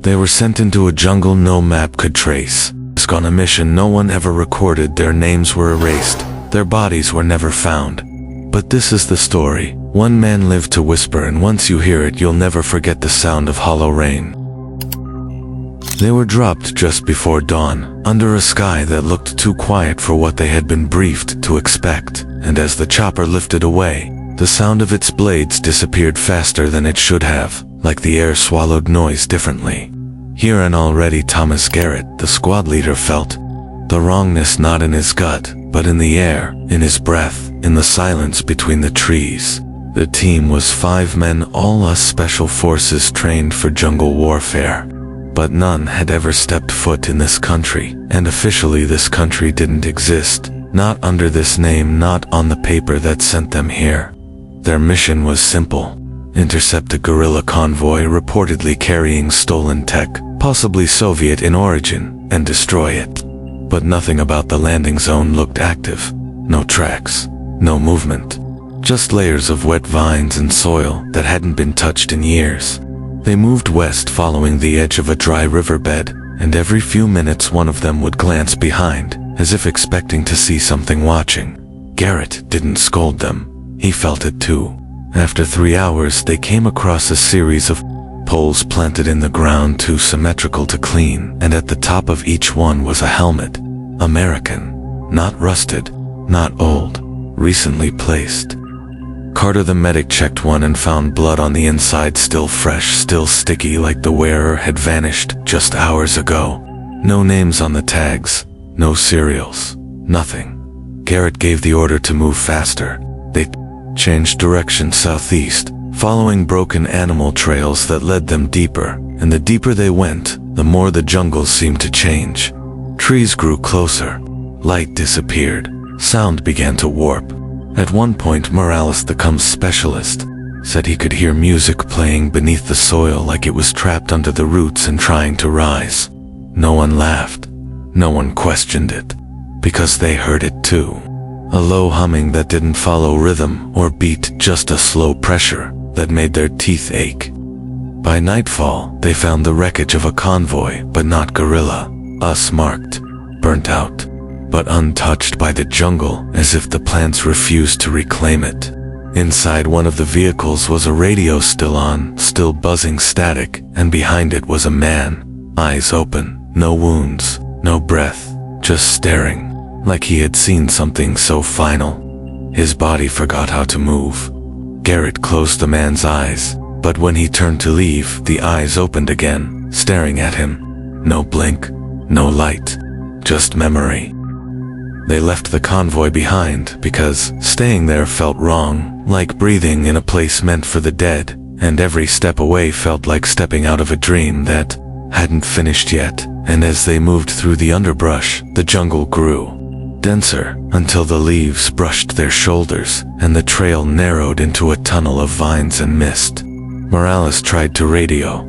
They were sent into a jungle no map could trace. On a mission no one ever recorded, their names were erased, their bodies were never found. But this is the story. One man lived to whisper, and once you hear it you'll never forget the sound of hollow rain. They were dropped just before dawn, under a sky that looked too quiet for what they had been briefed to expect, and as the chopper lifted away, the sound of its blades disappeared faster than it should have, like the air swallowed noise differently. Here and already Thomas Garrett, the squad leader, felt the wrongness not in his gut, but in the air, in his breath, in the silence between the trees. The team was 5 men, all us special forces trained for jungle warfare. But none had ever stepped foot in this country, and officially this country didn't exist, not under this name, not on the paper that sent them here. Their mission was simple: intercept a guerrilla convoy reportedly carrying stolen tech, possibly Soviet in origin, and destroy it. But nothing about the landing zone looked active. No tracks, no movement. Just layers of wet vines and soil that hadn't been touched in years. They moved west following the edge of a dry riverbed, and every few minutes one of them would glance behind, as if expecting to see something watching. Garrett didn't scold them. He felt it too. After 3 hours they came across a series of poles planted in the ground, too symmetrical to clean, and at the top of each one was a helmet. American. Not rusted, not old, recently placed. Carter the medic checked one and found blood on the inside, still fresh, still sticky, like the wearer had vanished just hours ago. No names on the tags, no serials, nothing. Garrett gave the order to move faster. They changed direction southeast, following broken animal trails that led them deeper, and the deeper they went, the more the jungle seemed to change. Trees grew closer, light disappeared, sound began to warp. At one point Morales, the comms specialist, said he could hear music playing beneath the soil, like it was trapped under the roots and trying to rise. No one laughed, no one questioned it, because they heard it too. A low humming that didn't follow rhythm or beat, just a slow pressure that made their teeth ache. By nightfall, they found the wreckage of a convoy, but not guerrilla. Us marked, burnt out, but untouched by the jungle, as if the plants refused to reclaim it. Inside one of the vehicles was a radio still on, still buzzing static, and behind it was a man, eyes open, no wounds, no breath, just staring, like he had seen something so final. His body forgot how to move. Garrett closed the man's eyes, but when he turned to leave, the eyes opened again, staring at him. No blink, no light, just memory. They left the convoy behind because staying there felt wrong, like breathing in a place meant for the dead, and every step away felt like stepping out of a dream that hadn't finished yet. And as they moved through the underbrush, the jungle grew denser until the leaves brushed their shoulders and the trail narrowed into a tunnel of vines and mist. Morales tried to radio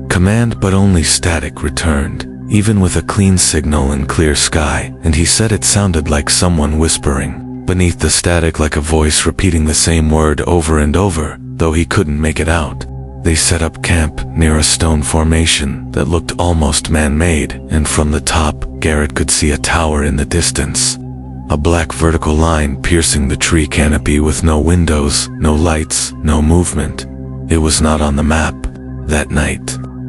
command, but only static returned, even with a clean signal and clear sky, and he said it sounded like someone whispering beneath the static, like a voice repeating the same word over and over, though he couldn't make it out. They set up camp near a stone formation that looked almost man-made, and from the top, Garrett could see a tower in the distance. A black vertical line piercing the tree canopy with no windows, no lights, no movement. It was not on the map. That night,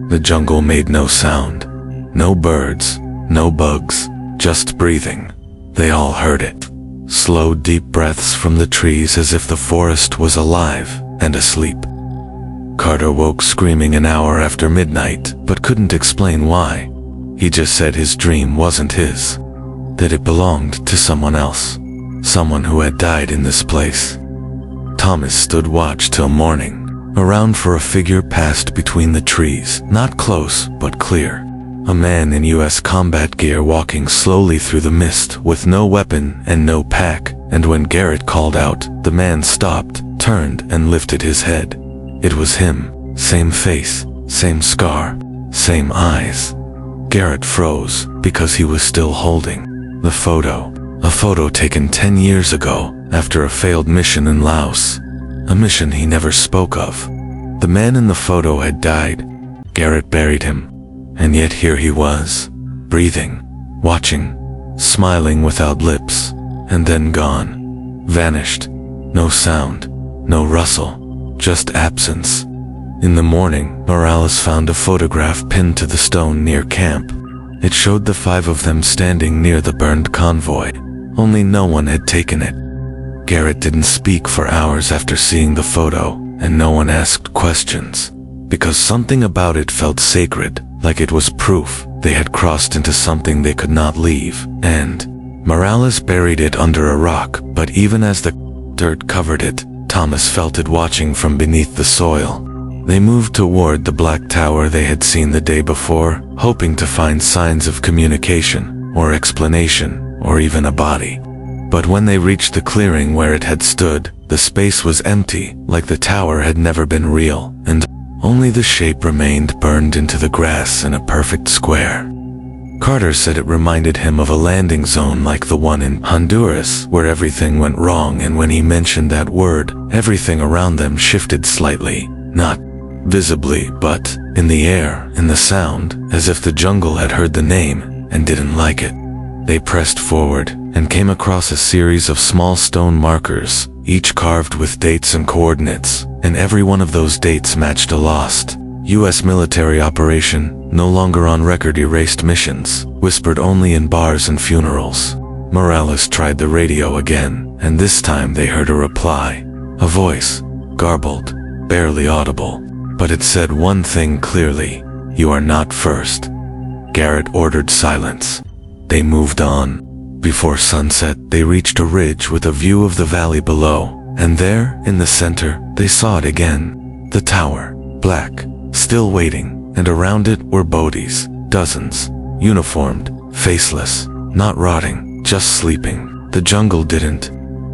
the jungle made no sound. No birds, no bugs, just breathing. They all heard it. Slow, deep breaths from the trees, as if the forest was alive and asleep. Carter woke screaming an hour after midnight, but couldn't explain why. He just said his dream wasn't his, that it belonged to someone else, someone who had died in this place. Thomas stood watch till morning. Around for a figure passed between the trees, not close, but clear. A man in US combat gear walking slowly through the mist with no weapon and no pack, and when Garrett called out, the man stopped, turned, and lifted his head. It was him, same face, same scar, same eyes. Garrett froze, because he was still holding the photo. A photo taken 10 years ago, after a failed mission in Laos. A mission he never spoke of. The man in the photo had died. Garrett buried him. And yet here he was, breathing, watching, smiling without lips, and then gone. Vanished. No sound, no rustle, just absence. In the morning, Morales found a photograph pinned to the stone near camp. It showed the 5 of them standing near the burned convoy. Only no one had taken it. Garrett didn't speak for hours after seeing the photo, and no one asked questions, because something about it felt sacred, like it was proof they had crossed into something they could not leave. And Morales buried it under a rock, but even as the dirt covered it, Thomas felt it watching from beneath the soil. They moved toward the black tower they had seen the day before, hoping to find signs of communication, or explanation, or even a body. But when they reached the clearing where it had stood, the space was empty, like the tower had never been real, and only the shape remained burned into the grass in a perfect square. Carter said it reminded him of a landing zone like the one in Honduras, where everything went wrong, and when he mentioned that word, everything around them shifted slightly, not visibly, but in the air, in the sound, as if the jungle had heard the name and didn't like it. They pressed forward and came across a series of small stone markers, each carved with dates and coordinates, and every one of those dates matched a lost U.S. military operation, no longer on record. Erased missions, whispered only in bars and funerals. Morales tried the radio again, and this time they heard a reply. A voice, garbled, barely audible, but it said one thing clearly: "You are not first." Garrett ordered silence. They moved on. Before sunset, they reached a ridge with a view of the valley below, and there, in the center, they saw it again. The tower, black, still waiting, and around it were bodies, dozens, uniformed, faceless, not rotting, just sleeping. The jungle didn't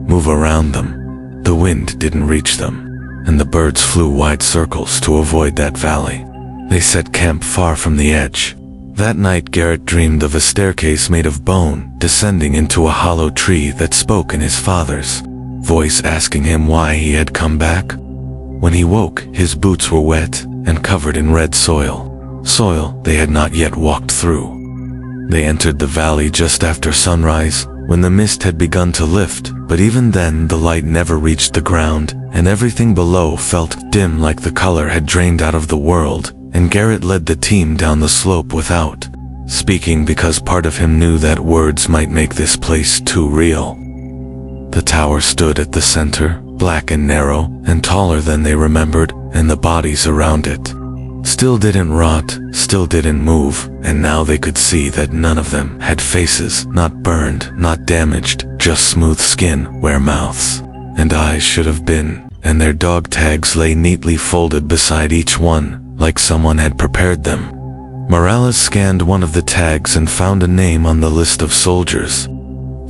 move around them. The wind didn't reach them, and the birds flew wide circles to avoid that valley. They set camp far from the edge. That night Garrett dreamed of a staircase made of bone, descending into a hollow tree that spoke in his father's voice, asking him why he had come back. When he woke, his boots were wet and covered in red soil they had not yet walked through. They entered the valley just after sunrise, when the mist had begun to lift, but even then the light never reached the ground, and everything below felt dim, like the color had drained out of the world. And Garrett led the team down the slope without speaking, because part of him knew that words might make this place too real. The tower stood at the center, black and narrow, and taller than they remembered, and the bodies around it still didn't rot, still didn't move, and now they could see that none of them had faces, not burned, not damaged, just smooth skin where mouths and eyes should have been, and their dog tags lay neatly folded beside each one, like someone had prepared them. Morales scanned one of the tags and found a name on the list of soldiers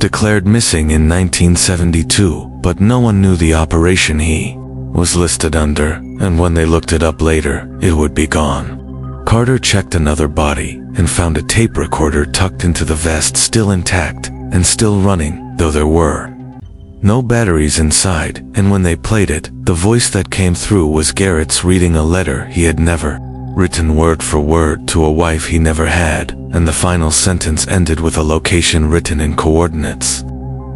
declared missing in 1972, but no one knew the operation he was listed under, and when they looked it up later, it would be gone. Carter checked another body and found a tape recorder tucked into the vest, still intact and still running, though there were no batteries inside, and when they played it, the voice that came through was Garrett's reading a letter he had never written word for word to a wife he never had, and the final sentence ended with a location written in coordinates,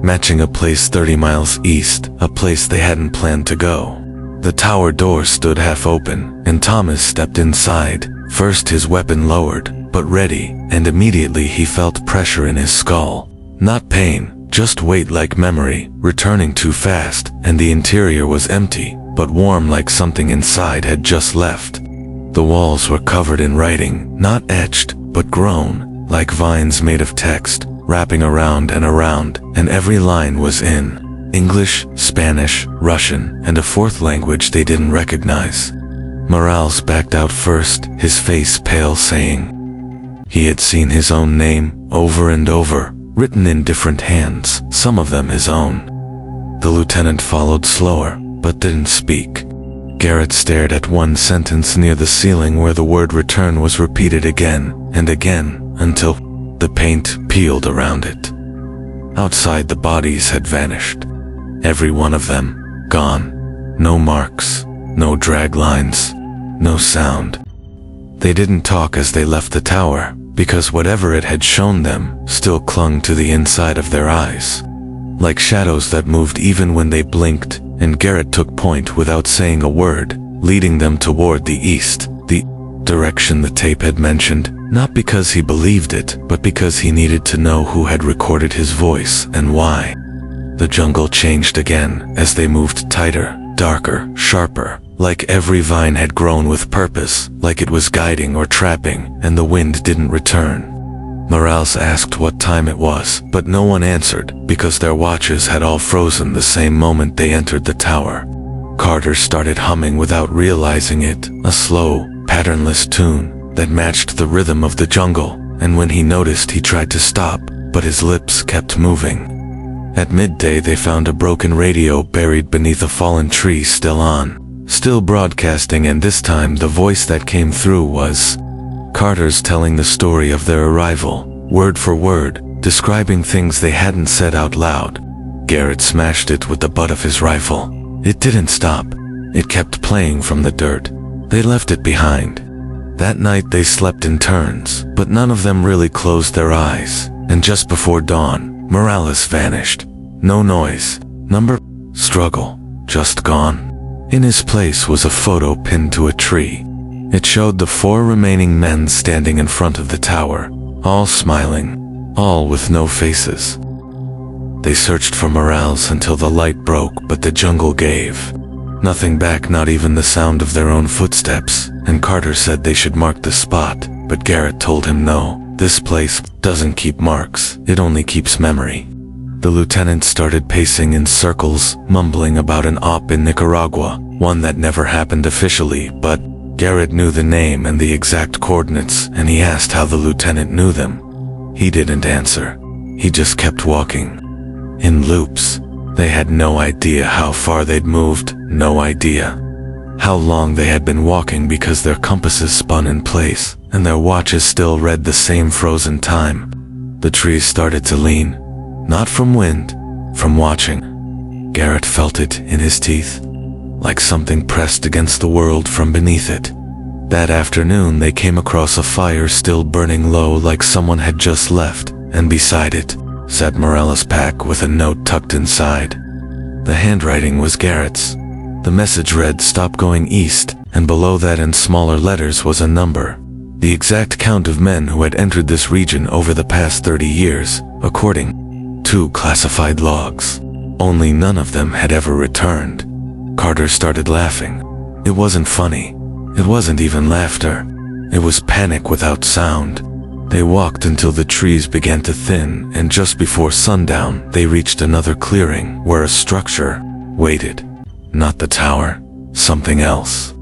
matching a place 30 miles east, a place they hadn't planned to go. The tower door stood half open, and Thomas stepped inside, first his weapon lowered, but ready, and immediately he felt pressure in his skull. Not pain, just weight, like memory, returning too fast, and the interior was empty, but warm, like something inside had just left. The walls were covered in writing, not etched, but grown, like vines made of text, wrapping around, and every line was in English, Spanish, Russian, and a fourth language they didn't recognize. Morales backed out first, his face pale, saying he had seen his own name over and over, written in different hands, some of them his own. The lieutenant followed slower, but didn't speak. Garrett stared at one sentence near the ceiling where the word return was repeated again and again, until the paint peeled around it. Outside, the bodies had vanished. Every one of them, gone. No marks, no drag lines, no sound. They didn't talk as they left the tower, because whatever it had shown them still clung to the inside of their eyes. Like shadows that moved even when they blinked, and Garrett took point without saying a word, leading them toward the east, the direction the tape had mentioned, not because he believed it, but because he needed to know who had recorded his voice and why. The jungle changed again as they moved tighter, darker, sharper, like every vine had grown with purpose, like it was guiding or trapping, and the wind didn't return. Morales asked what time it was, but no one answered, because their watches had all frozen the same moment they entered the tower. Carter started humming without realizing it, a slow, patternless tune that matched the rhythm of the jungle, and when he noticed he tried to stop, but his lips kept moving. At midday they found a broken radio buried beneath a fallen tree still on, still broadcasting, and this time the voice that came through was Carter's, telling the story of their arrival, word for word, describing things they hadn't said out loud. Garrett smashed it with the butt of his rifle. It didn't stop. It kept playing from the dirt. They left it behind. That night they slept in turns, but none of them really closed their eyes, and just before dawn, Morales vanished. No noise, number, struggle, just gone. In his place was a photo pinned to a tree. It showed the 4 remaining men standing in front of the tower, all smiling, all with no faces. They searched for Morales until the light broke, but the jungle gave. Nothing back, not even the sound of their own footsteps, and Carter said they should mark the spot, but Garrett told him no, this place doesn't keep marks, it only keeps memory. The lieutenant started pacing in circles, mumbling about an op in Nicaragua, one that never happened officially, but Garrett knew the name and the exact coordinates, and he asked how the lieutenant knew them. He didn't answer. He just kept walking. In loops. They had no idea how far they'd moved, no idea how long they had been walking, because their compasses spun in place, and their watches still read the same frozen time. The trees started to lean. Not from wind, from watching. Garrett felt it in his teeth, like something pressed against the world from beneath it. That afternoon they came across a fire still burning low, like someone had just left, and beside it sat Morales' pack with a note tucked inside. The handwriting was Garrett's. The message read, "Stop going east," and below that in smaller letters was a number. The exact count of men who had entered this region over the past 30 years, according to classified logs. Only none of them had ever returned. Carter started laughing. It wasn't funny. It wasn't even laughter. It was panic without sound. They walked until the trees began to thin, and just before sundown, they reached another clearing where a structure waited. Not the tower, something else.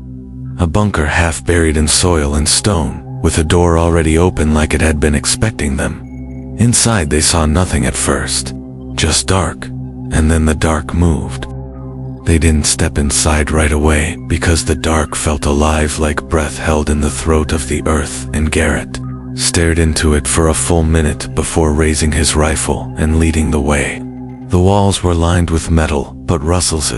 A bunker half buried in soil and stone, with a door already open like it had been expecting them. Inside they saw nothing at first, just dark, and then the dark moved. They didn't step inside right away because the dark felt alive, like breath held in the throat of the earth, and Garrett stared into it for a full minute before raising his rifle and leading the way. The walls were lined with metal, but rustles,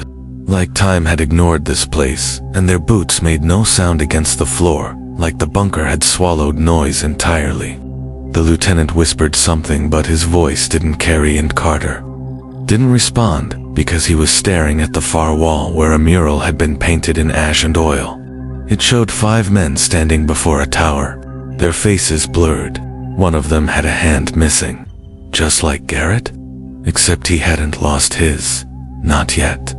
like time had ignored this place, and their boots made no sound against the floor, like the bunker had swallowed noise entirely. The lieutenant whispered something, but his voice didn't carry, and Carter didn't respond because he was staring at the far wall where a mural had been painted in ash and oil. It showed 5 men standing before a tower, their faces blurred. One of them had a hand missing, just like Garrett, except he hadn't lost his, not yet.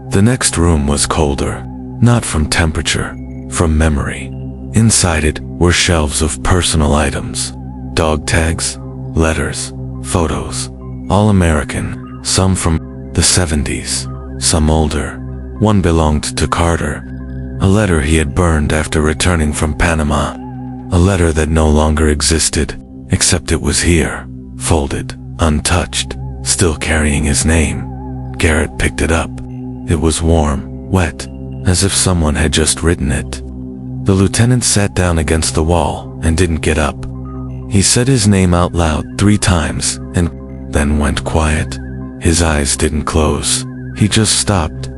The next room was colder, not from temperature, from memory. Inside it were shelves of personal items, dog tags, letters, photos, all American, some from the 70s, some older. One belonged to Carter, a letter he had burned after returning from Panama, a letter that no longer existed, except it was here, folded, untouched, still carrying his name. Garrett picked it up. It was warm, wet, as if someone had just written it. The lieutenant sat down against the wall and didn't get up. He said his name out loud 3 times and then went quiet. His eyes didn't close. He just stopped.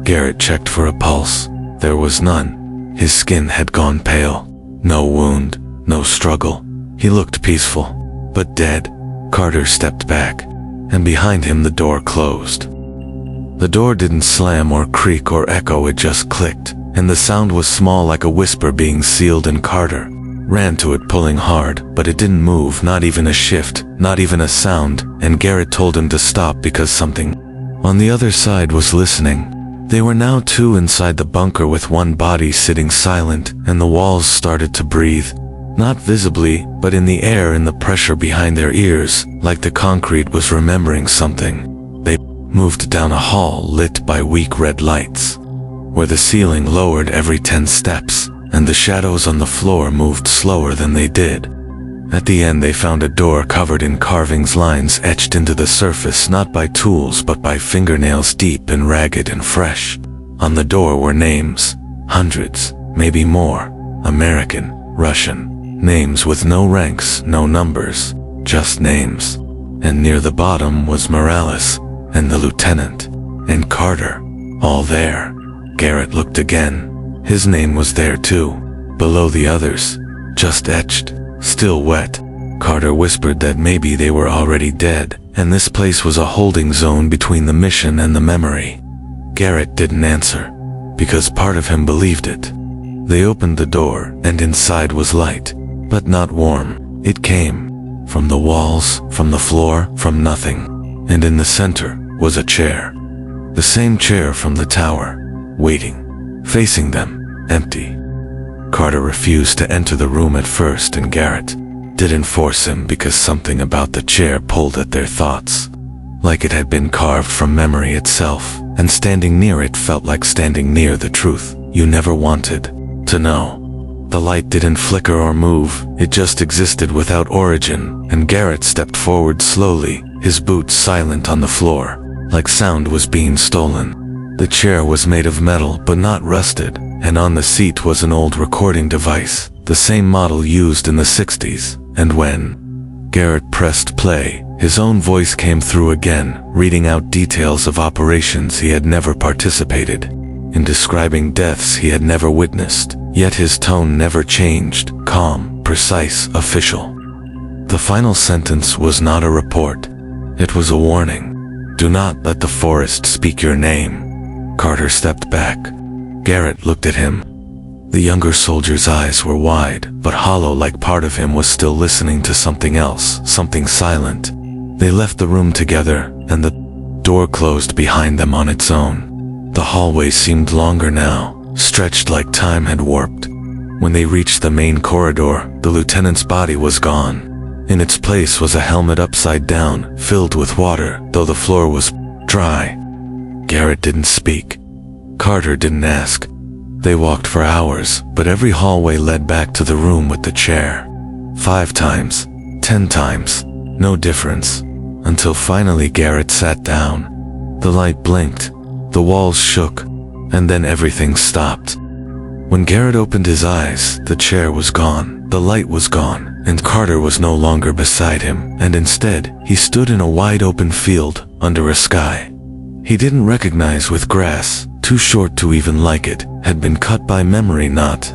Garrett checked for a pulse. There was none. His skin had gone pale. No wound, no struggle. He looked peaceful, but dead. Carter stepped back, and behind him the door closed. The door didn't slam or creak or echo, it just clicked, and the sound was small like a whisper being sealed, and Carter ran to it pulling hard, but it didn't move, not even a shift, not even a sound, and Garrett told him to stop because something on the other side was listening. They were now two inside the bunker with one body sitting silent, and the walls started to breathe. Not visibly, but in the air, in the pressure behind their ears, like the concrete was remembering something. They moved down a hall lit by weak red lights, where the ceiling lowered every 10 steps, and the shadows on the floor moved slower than they did. At the end they found a door covered in carvings, lines etched into the surface not by tools but by fingernails, deep and ragged and fresh. On the door were names, hundreds, maybe more, American, Russian, names with no ranks, no numbers, just names. And near the bottom was Morales, and the lieutenant, and Carter, all there. Garrett looked again. His name was there too, below the others, just etched, still wet. Carter whispered that maybe they were already dead, and this place was a holding zone between the mission and the memory. Garrett didn't answer, because part of him believed it. They opened the door, and inside was light, but not warm. It came from the walls, from the floor, from nothing. And in the center was a chair. The same chair from the tower, waiting, facing them, empty. Carter refused to enter the room at first, and Garrett didn't force him because something about the chair pulled at their thoughts, like it had been carved from memory itself, and standing near it felt like standing near the truth you never wanted to know. The light didn't flicker or move, it just existed without origin, and Garrett stepped forward slowly, his boots silent on the floor, like sound was being stolen. The chair was made of metal but not rusted, and on the seat was an old recording device, the same model used in the 60s, and when Garrett pressed play, his own voice came through again, reading out details of operations he had never participated in, describing deaths he had never witnessed, yet his tone never changed, calm, precise, official. The final sentence was not a report, it was a warning. Do not let the forest speak your name. Carter stepped back. Garrett looked at him. The younger soldier's eyes were wide, but hollow, like part of him was still listening to something else, something silent. They left the room together, and the door closed behind them on its own. The hallway seemed longer now, stretched like time had warped. When they reached the main corridor, the lieutenant's body was gone. In its place was a helmet upside down, filled with water, though the floor was dry. Garrett didn't speak. Carter didn't ask. They walked for hours, but every hallway led back to the room with the chair. 5 times, 10 times, no difference, until finally Garrett sat down. The light blinked, the walls shook, and then everything stopped. When Garrett opened his eyes, the chair was gone, the light was gone, and Carter was no longer beside him, and instead, he stood in a wide open field, under a sky he didn't recognize, with grass, too short to even like it, had been cut by memory, not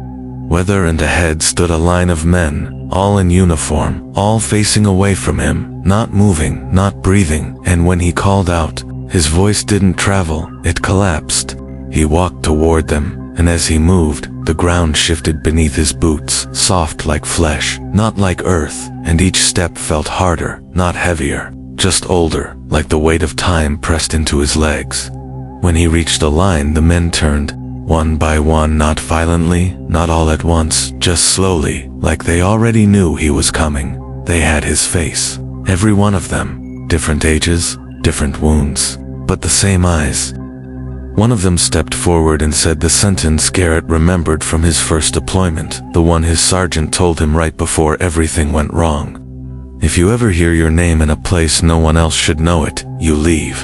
weather, and ahead stood a line of men, all in uniform, all facing away from him, not moving, not breathing, and when he called out, his voice didn't travel, it collapsed. He walked toward them, and as he moved, the ground shifted beneath his boots, soft like flesh, not like earth, and each step felt harder, not heavier, just older, like the weight of time pressed into his legs. When he reached the line, the men turned, one by one, not violently, not all at once, just slowly, like they already knew he was coming. They had his face, every one of them, different ages, different wounds, but the same eyes. One of them stepped forward and said the sentence Garrett remembered from his first deployment, the one his sergeant told him right before everything went wrong. If you ever hear your name in a place no one else should know it, you leave.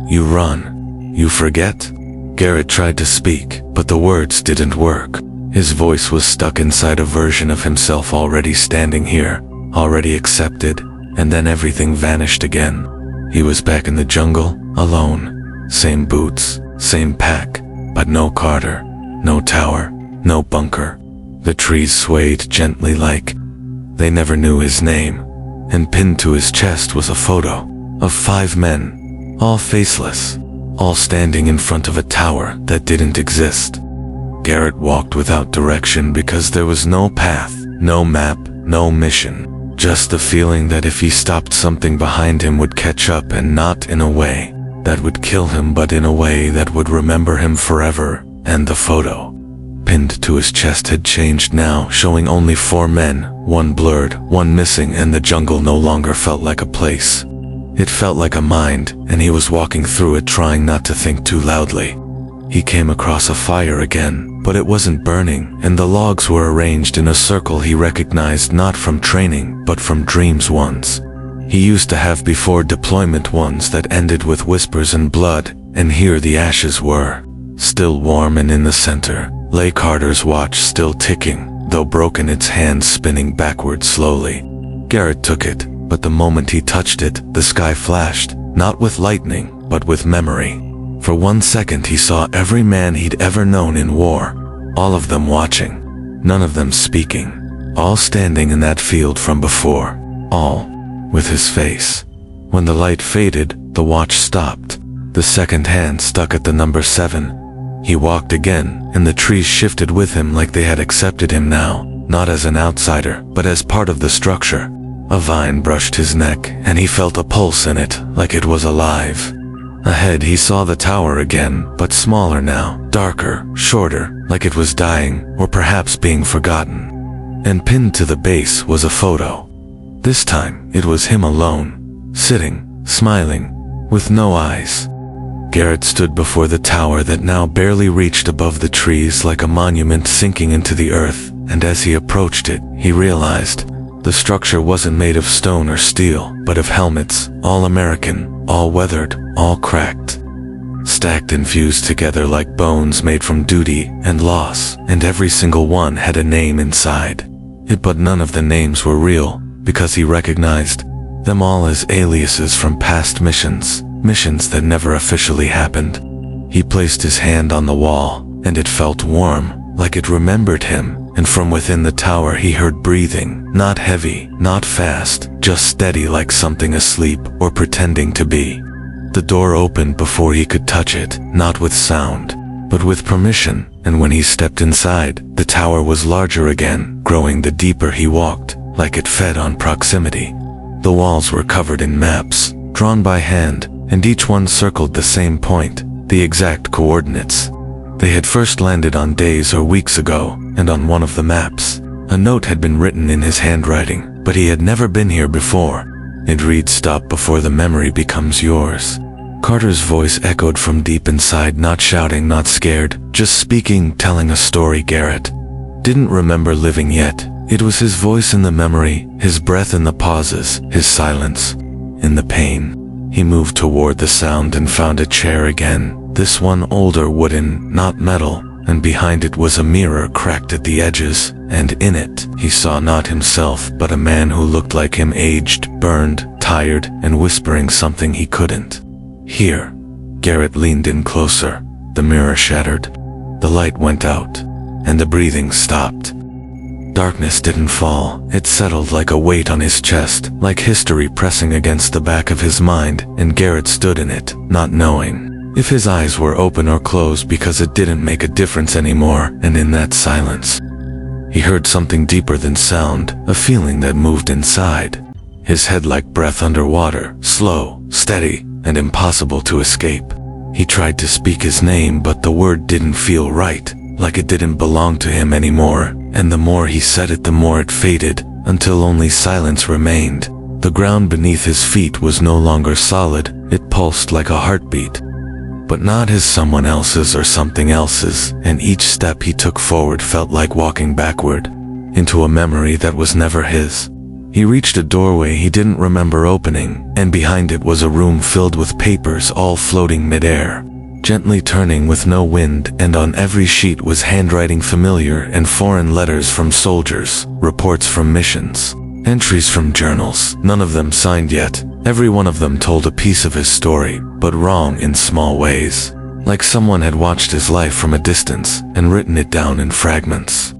You run. You forget. Garrett tried to speak, but the words didn't work. His voice was stuck inside a version of himself already standing here, already accepted, and then everything vanished again. He was back in the jungle, alone. Same boots, same pack, but no Carter, no tower, no bunker. The trees swayed gently like they never knew his name, and pinned to his chest was a photo of 5 men, all faceless, all standing in front of a tower that didn't exist. Garrett walked without direction because there was no path, no map, no mission, just the feeling that if he stopped, something behind him would catch up, and not in a way that would kill him, but in a way that would remember him forever. And the photo pinned to his chest had changed now, showing only 4 men, 1 blurred, 1 missing, and the jungle no longer felt like a place. It felt like a mind, and he was walking through it, trying not to think too loudly. He came across a fire again, but it wasn't burning, and the logs were arranged in a circle he recognized not from training, but from dreams once he used to have before deployment, ones that ended with whispers and blood. And here the ashes were still warm, and in the center lay Carter's watch, still ticking, though broken, its hands spinning backward slowly. Garrett took it, but the moment he touched it, the sky flashed, not with lightning, but with memory. For 1 second he saw every man he'd ever known in war, all of them watching, none of them speaking, all standing in that field from before, all with his face. When the light faded, the watch stopped. The second hand stuck at the number 7. He walked again, and the trees shifted with him like they had accepted him now, not as an outsider, but as part of the structure. A vine brushed his neck, and he felt a pulse in it, like it was alive. Ahead he saw the tower again, but smaller now, darker, shorter, like it was dying, or perhaps being forgotten. And pinned to the base was a photo. This time, it was him alone, sitting, smiling, with no eyes. Garrett stood before the tower that now barely reached above the trees, like a monument sinking into the earth, and as he approached it, he realized the structure wasn't made of stone or steel, but of helmets, all American, all weathered, all cracked, stacked and fused together like bones made from duty and loss, and every single one had a name inside it, but none of the names were real, because he recognized them all as aliases from past missions that never officially happened. He placed his hand on the wall, and it felt warm, like it remembered him, and from within the tower he heard breathing, not heavy, not fast, just steady, like something asleep or pretending to be. The door opened before he could touch it, not with sound, but with permission, and when he stepped inside, the tower was larger again, growing the deeper he walked, like it fed on proximity. The walls were covered in maps, drawn by hand, and each one circled the same point, the exact coordinates. They had first landed on days or weeks ago, and on one of the maps, a note had been written in his handwriting, but he had never been here before. It read, "Stop before the memory becomes yours." Carter's voice echoed from deep inside, not shouting, not scared, just speaking, telling a story Garrett didn't remember living yet. It was his voice in the memory, his breath in the pauses, his silence in the pain. He moved toward the sound and found a chair again, this one older, wooden, not metal, and behind it was a mirror cracked at the edges, and in it, he saw not himself, but a man who looked like him, aged, burned, tired, and whispering something he couldn't hear. Garrett leaned in closer. The mirror shattered. The light went out, and the breathing stopped. Darkness didn't fall, it settled like a weight on his chest, like history pressing against the back of his mind, and Garrett stood in it, not knowing if his eyes were open or closed, because it didn't make a difference anymore. And in that silence, he heard something deeper than sound, a feeling that moved inside his head like breath underwater, slow, steady, and impossible to escape. He tried to speak his name, but the word didn't feel right, like it didn't belong to him anymore, and the more he said it, the more it faded, until only silence remained. The ground beneath his feet was no longer solid, it pulsed like a heartbeat, but not his, someone else's or something else's, and each step he took forward felt like walking backward, into a memory that was never his. He reached a doorway he didn't remember opening, and behind it was a room filled with papers all floating midair, gently turning with no wind, and on every sheet was handwriting familiar and foreign, letters from soldiers, reports from missions, entries from journals, none of them signed yet. Every one of them told a piece of his story, but wrong in small ways, like someone had watched his life from a distance and written it down in fragments.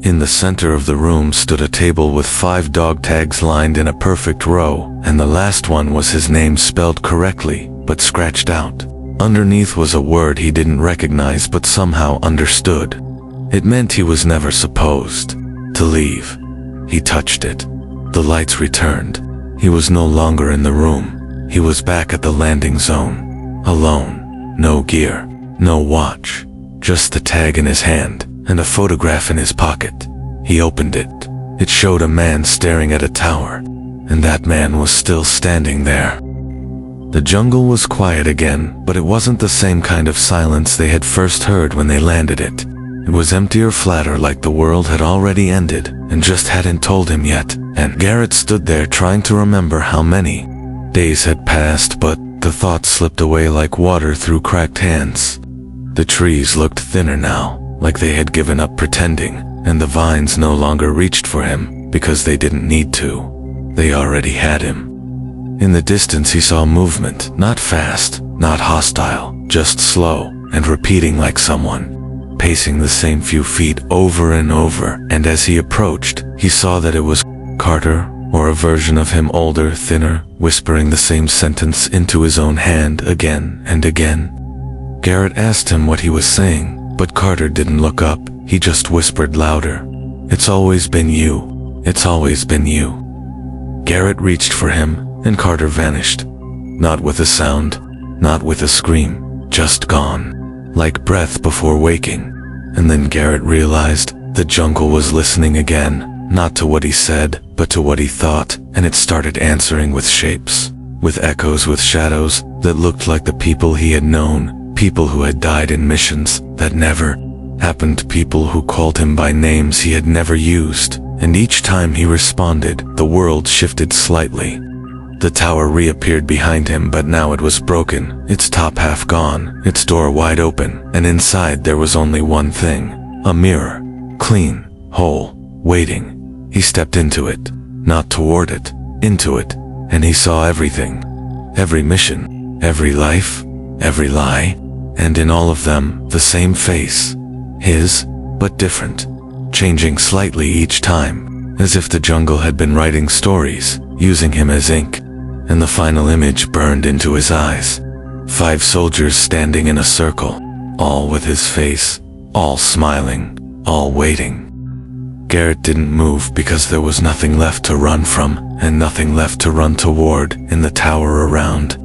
In the center of the room stood a table with 5 dog tags lined in a perfect row, and the last one was his name spelled correctly, but scratched out. Underneath was a word he didn't recognize but somehow understood. It meant he was never supposed to leave. He touched it. The lights returned. He was no longer in the room. He was back at the landing zone. Alone. No gear. No watch. Just the tag in his hand, and a photograph in his pocket. He opened it. It showed a man staring at a tower, and that man was still standing there. The jungle was quiet again, but it wasn't the same kind of silence they had first heard when they landed it. It was emptier, flatter, like the world had already ended and just hadn't told him yet. And Garrett stood there trying to remember how many days had passed, but the thoughts slipped away like water through cracked hands. The trees looked thinner now, like they had given up pretending, and the vines no longer reached for him because they didn't need to. They already had him. In the distance he saw movement, not fast, not hostile, just slow and repeating, like someone pacing the same few feet over and over, and as he approached, he saw that it was Carter, or a version of him, older, thinner, whispering the same sentence into his own hand again and again. Garrett asked him what he was saying, but Carter didn't look up. He just whispered louder, "It's always been you. It's always been you." Garrett reached for him, and Carter vanished. Not with a sound, not with a scream, just gone. Like breath before waking. And then Garrett realized the jungle was listening again, not to what he said, but to what he thought, and it started answering with shapes, with echoes, with shadows that looked like the people he had known, people who had died in missions that never happened, people who called him by names he had never used, and each time he responded, the world shifted slightly. The tower reappeared behind him, but now it was broken, its top half gone, its door wide open, and inside there was only one thing, a mirror, clean, whole, waiting. He stepped into it, not toward it, into it, and he saw everything. Every mission, every life, every lie, and in all of them, the same face. His, but different, changing slightly each time, as if the jungle had been writing stories, using him as ink. And the final image burned into his eyes. 5 soldiers standing in a circle, all with his face, all smiling, all waiting. Garrett didn't move because there was nothing left to run from, and nothing left to run toward in the tower around.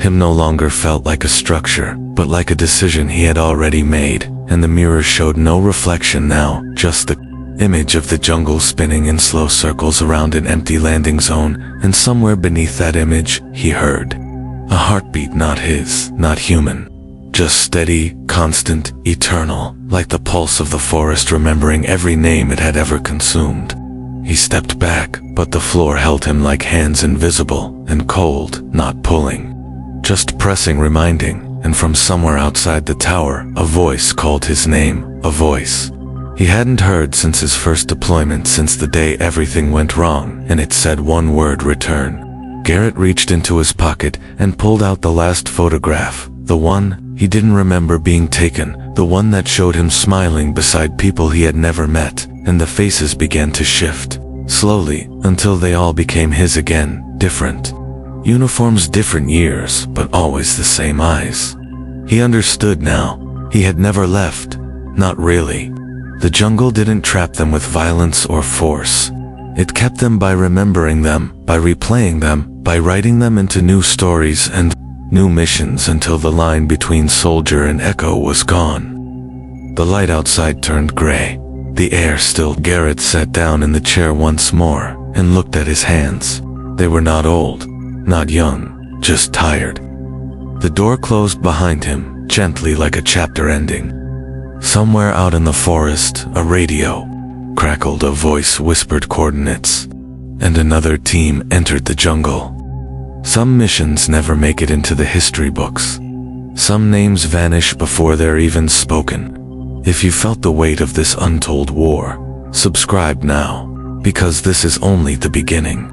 Him no longer felt like a structure, but like a decision he had already made, and the mirror showed no reflection now, just the image of the jungle spinning in slow circles around an empty landing zone, and somewhere beneath that image, he heard a heartbeat, not his, not human, just steady, constant, eternal, like the pulse of the forest remembering every name it had ever consumed. He stepped back, but the floor held him like hands invisible and cold, not pulling, just pressing, reminding, and from somewhere outside the tower, a voice called his name, a voice he hadn't heard since his first deployment, since the day everything went wrong, and it said one word: return. Garrett reached into his pocket and pulled out the last photograph, the one he didn't remember being taken, the one that showed him smiling beside people he had never met, and the faces began to shift, slowly, until they all became his again, different uniforms, different years, but always the same eyes. He understood now. He had never left. Not really. The jungle didn't trap them with violence or force. It kept them by remembering them, by replaying them, by writing them into new stories and new missions until the line between soldier and echo was gone. The light outside turned gray. The air stilled. Garrett sat down in the chair once more and looked at his hands. They were not old, not young, just tired. The door closed behind him, gently, like a chapter ending. Somewhere out in the forest, a radio crackled. A voice whispered coordinates, and another team entered the jungle. Some missions never make it into the history books. Some names vanish before they're even spoken. If you felt the weight of this untold war, subscribe now, because this is only the beginning.